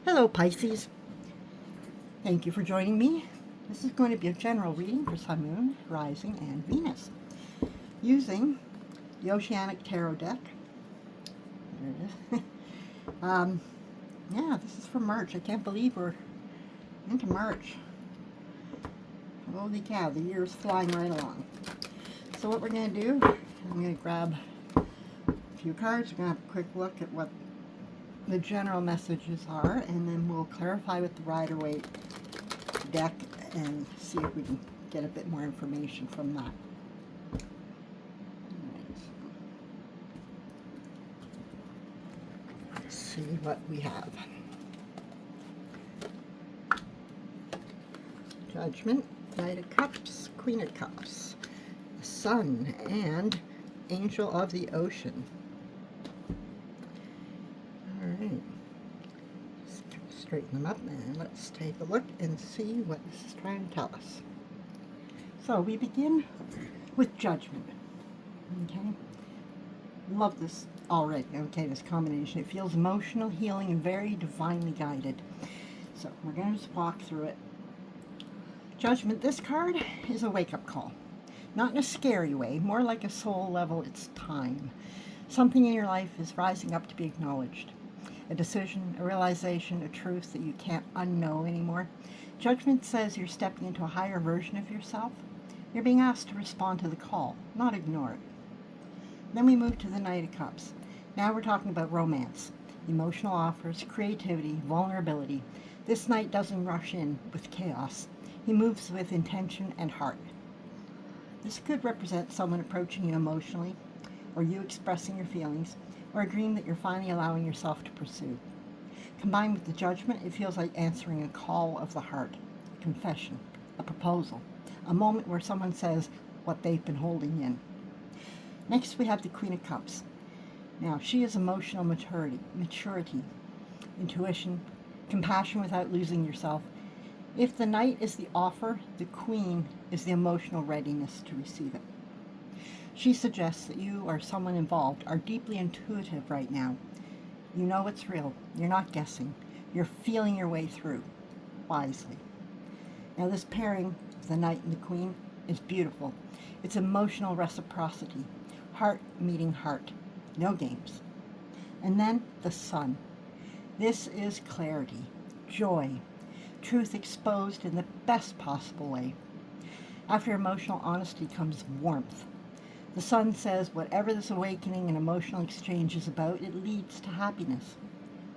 Hello Pisces, thank you for joining me. This is going to be a general reading for Sun, Moon, Rising, and Venus using the Oceanic Tarot deck. There it is. Yeah, this is for March. I can't believe we're into March. Holy cow, the year is flying right along. So what we're going to do, I'm going to grab a few cards. We're going to have a quick look at what the general messages are, and then we'll clarify with the Rider-Waite deck and see if we can get a bit more information from that. Let's see what we have. Judgment, Knight of Cups, Queen of Cups, the Sun, and Angel of the Ocean. Alright, straighten them up and let's take a look and see what this is trying to tell us. So we begin with Judgment. Okay, love this already. Okay, this combination. It feels emotional, healing, and very divinely guided. So we're going to just walk through it. Judgment, this card is a wake-up call. Not in a scary way, more like a soul level, it's time. Something in your life is rising up to be acknowledged. A decision, a realization, a truth that you can't unknow anymore. Judgment says you're stepping into a higher version of yourself. You're being asked to respond to the call, not ignore it. Then we move to the Knight of Cups. Now we're talking about romance, emotional offers, creativity, vulnerability. This knight doesn't rush in with chaos. He moves with intention and heart. This could represent someone approaching you emotionally, or you expressing your feelings, or a dream that you're finally allowing yourself to pursue. Combined with the Judgment, it feels like answering a call of the heart, a confession, a proposal, a moment where someone says what they've been holding in. Next, we have the Queen of Cups. Now, she is emotional maturity, intuition, compassion without losing yourself. If the Knight is the offer, the Queen is the emotional readiness to receive it. She suggests that you or someone involved are deeply intuitive right now. You know it's real. You're not guessing. You're feeling your way through, wisely. Now this pairing, the Knight and the Queen, is beautiful. It's emotional reciprocity. Heart meeting heart. No games. And then the Sun. This is clarity, joy, truth exposed in the best possible way. After emotional honesty comes warmth. The Sun says whatever this awakening and emotional exchange is about, it leads to happiness.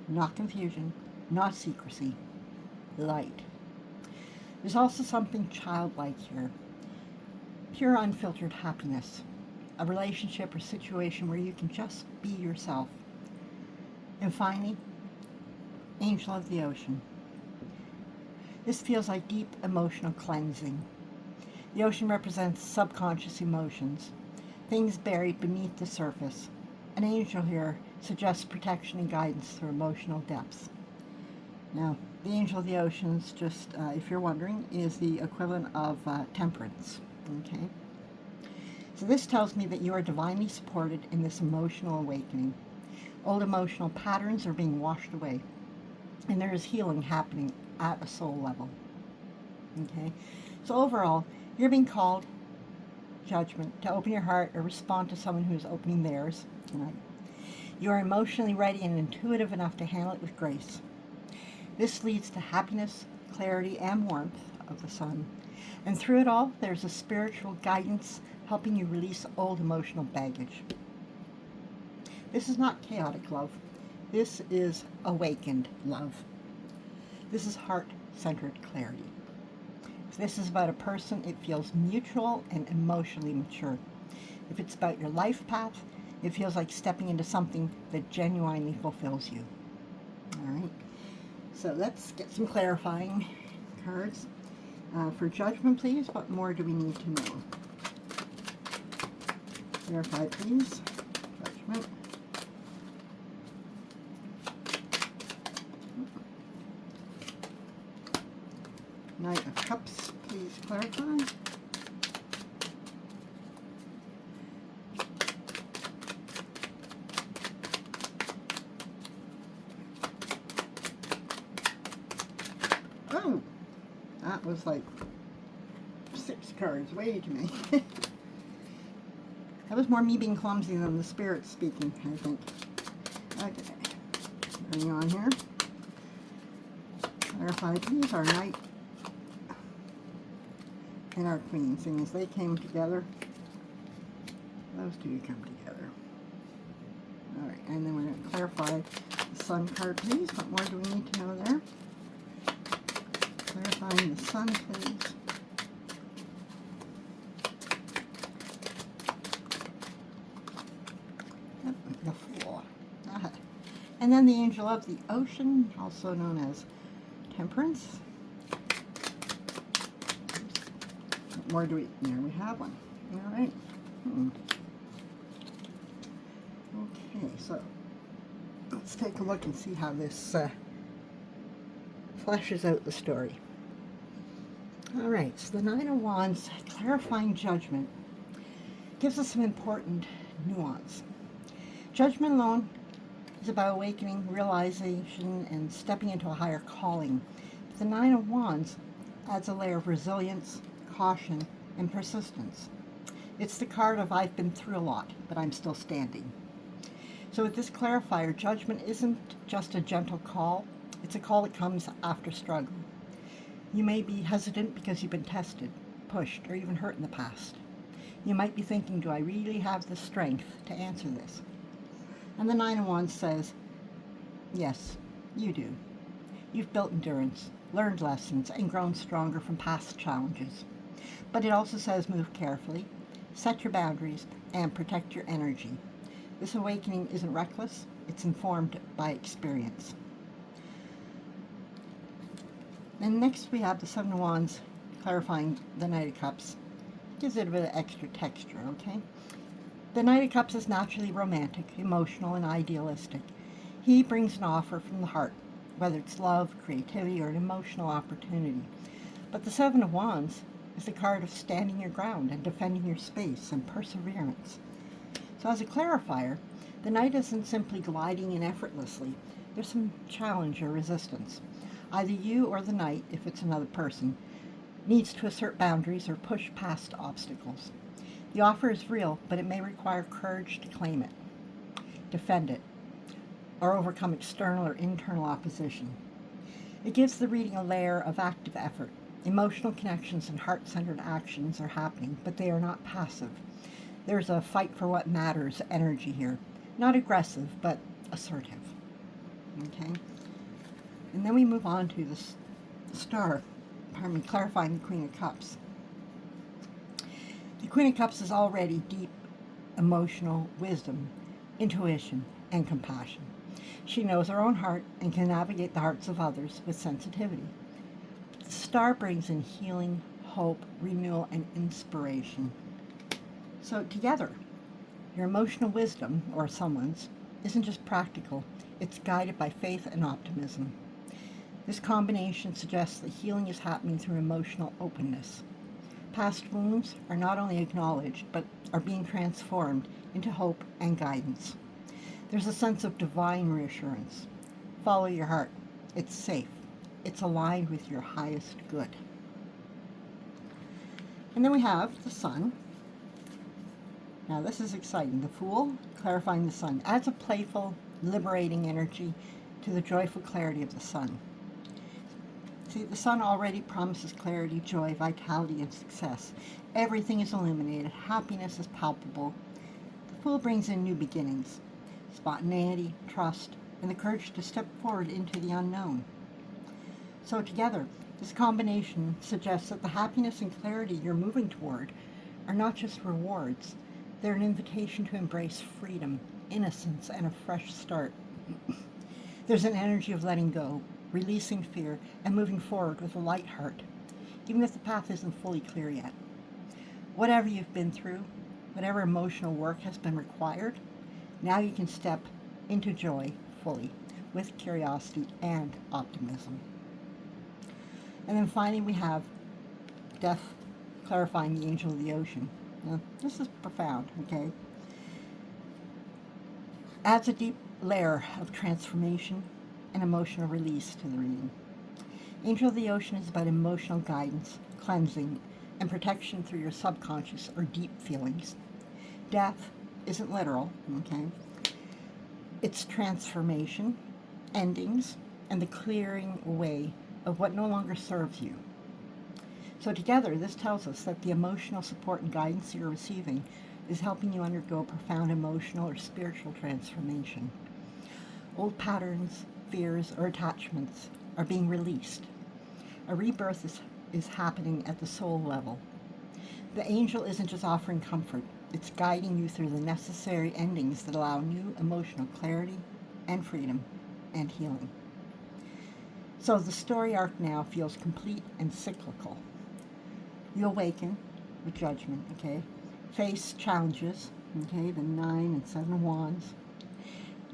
Not confusion, not secrecy, light. There's also something childlike here. Pure unfiltered happiness. A relationship or situation where you can just be yourself. And finally, Angel of the Ocean. This feels like deep emotional cleansing. The ocean represents subconscious emotions, things buried beneath the surface. An angel here suggests protection and guidance through emotional depths. Now, the Angel of the Oceans, just if you're wondering, is the equivalent of temperance. Okay? So this tells me that you are divinely supported in this emotional awakening. Old emotional patterns are being washed away, and there is healing happening at a soul level. Okay? So overall, you're being called, Judgment, to open your heart or respond to someone who is opening theirs tonight. You are emotionally ready and intuitive enough to handle it with grace. This leads to happiness, clarity, and warmth of the Sun. And through it all, there's a spiritual guidance helping you release old emotional baggage. This is not chaotic love. This is awakened love. This is heart-centered clarity. If this is about a person, it feels mutual and emotionally mature. If it's about your life path, it feels like stepping into something that genuinely fulfills you. All right, so let's get some clarifying cards. For Judgment, please, what more do we need to know? Clarify, please. Judgment. Knight of Cups, please clarify. That was like 6 cards, way too many. That was more me being clumsy than the spirit speaking, I think. Okay, bring on here. Clarify, please, our Knight and our Queen, seeing as they came together. Those two come together. Alright, and then we're going to clarify the Sun card, please. What more do we need to know there? Clarifying the Sun, please. Yep, the Fool. And then the Angel of the Ocean, also known as Temperance. What more do we... There we have one. Alright. Okay, so let's take a look and see how this fleshes out the story. Alright, so the Nine of Wands, clarifying judgment, gives us some important nuance. Judgment alone is about awakening, realization, and stepping into a higher calling. The Nine of Wands adds a layer of resilience, caution, and persistence. It's the card of I've been through a lot, but I'm still standing. So with this clarifier, judgment isn't just a gentle call, it's a call that comes after struggle. You may be hesitant because you've been tested, pushed, or even hurt in the past. You might be thinking, do I really have the strength to answer this? And the Nine of Wands says, yes, you do. You've built endurance, learned lessons, and grown stronger from past challenges. But it also says move carefully, set your boundaries, and protect your energy. This awakening isn't reckless, it's informed by experience. And next we have the Seven of Wands clarifying the Knight of Cups. Gives it a bit of extra texture, okay? The Knight of Cups is naturally romantic, emotional, and idealistic. He brings an offer from the heart, whether it's love, creativity, or an emotional opportunity. But the Seven of Wands is the card of standing your ground and defending your space and perseverance. So as a clarifier, the Knight isn't simply gliding in effortlessly. There's some challenge or resistance. Either you or the Knight, if it's another person, needs to assert boundaries or push past obstacles. The offer is real, but it may require courage to claim it, defend it, or overcome external or internal opposition. It gives the reading a layer of active effort. Emotional connections and heart-centered actions are happening, but they are not passive. There's a fight for what matters energy here. Not aggressive, but assertive. Okay? And then we move on to clarifying the Queen of Cups. The Queen of Cups is already deep emotional wisdom, intuition, and compassion. She knows her own heart and can navigate the hearts of others with sensitivity. The Star brings in healing, hope, renewal, and inspiration. So together, your emotional wisdom, or someone's, isn't just practical, it's guided by faith and optimism. This combination suggests that healing is happening through emotional openness. Past wounds are not only acknowledged, but are being transformed into hope and guidance. There's a sense of divine reassurance. Follow your heart. It's safe. It's aligned with your highest good. And then we have the Sun. Now this is exciting. The Fool, clarifying the Sun, adds a playful, liberating energy to the joyful clarity of the Sun. See, the Sun already promises clarity, joy, vitality, and success. Everything is illuminated. Happiness is palpable. The Fool brings in new beginnings, spontaneity, trust, and the courage to step forward into the unknown. So together, this combination suggests that the happiness and clarity you're moving toward are not just rewards. They're an invitation to embrace freedom, innocence, and a fresh start. There's an energy of letting go, releasing fear, and moving forward with a light heart, even if the path isn't fully clear yet. Whatever you've been through, whatever emotional work has been required, now you can step into joy fully, with curiosity and optimism. And then finally we have Death, clarifying the Angel of the Ocean. Now, this is profound, okay? Adds a deep layer of transformation and emotional release to the reading. Angel of the Ocean is about emotional guidance, cleansing, and protection through your subconscious or deep feelings. Death isn't literal, okay? It's transformation, endings, and the clearing away of what no longer serves you. So together, this tells us that the emotional support and guidance you're receiving is helping you undergo a profound emotional or spiritual transformation. Old patterns, fears, or attachments are being released. A rebirth is happening at the soul level. The angel isn't just offering comfort, it's guiding you through the necessary endings that allow new emotional clarity and freedom and healing. So the story arc now feels complete and cyclical. You awaken with judgment, okay? Face challenges, okay? The 9 and 7 of Wands.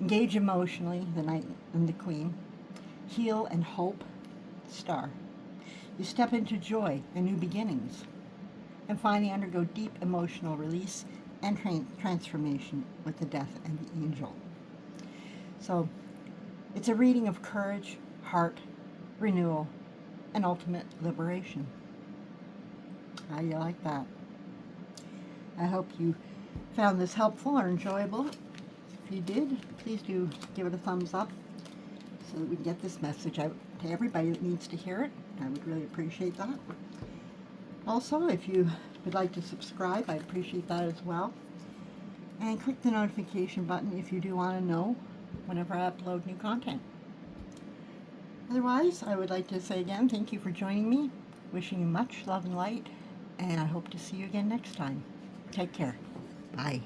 Engage emotionally, the Knight and the Queen. Heal and hope, Star. You step into joy and new beginnings. And finally undergo deep emotional release and transformation with the Death and the Angel. So it's a reading of courage, heart, renewal, and ultimate liberation. How do you like that? I hope you found this helpful or enjoyable. If you did, please do give it a thumbs up so that we can get this message out to everybody that needs to hear it. I would really appreciate that. Also, if you would like to subscribe, I'd appreciate that as well. And click the notification button if you do want to know whenever I upload new content. Otherwise, I would like to say again, thank you for joining me. Wishing you much love and light, and I hope to see you again next time. Take care. Bye.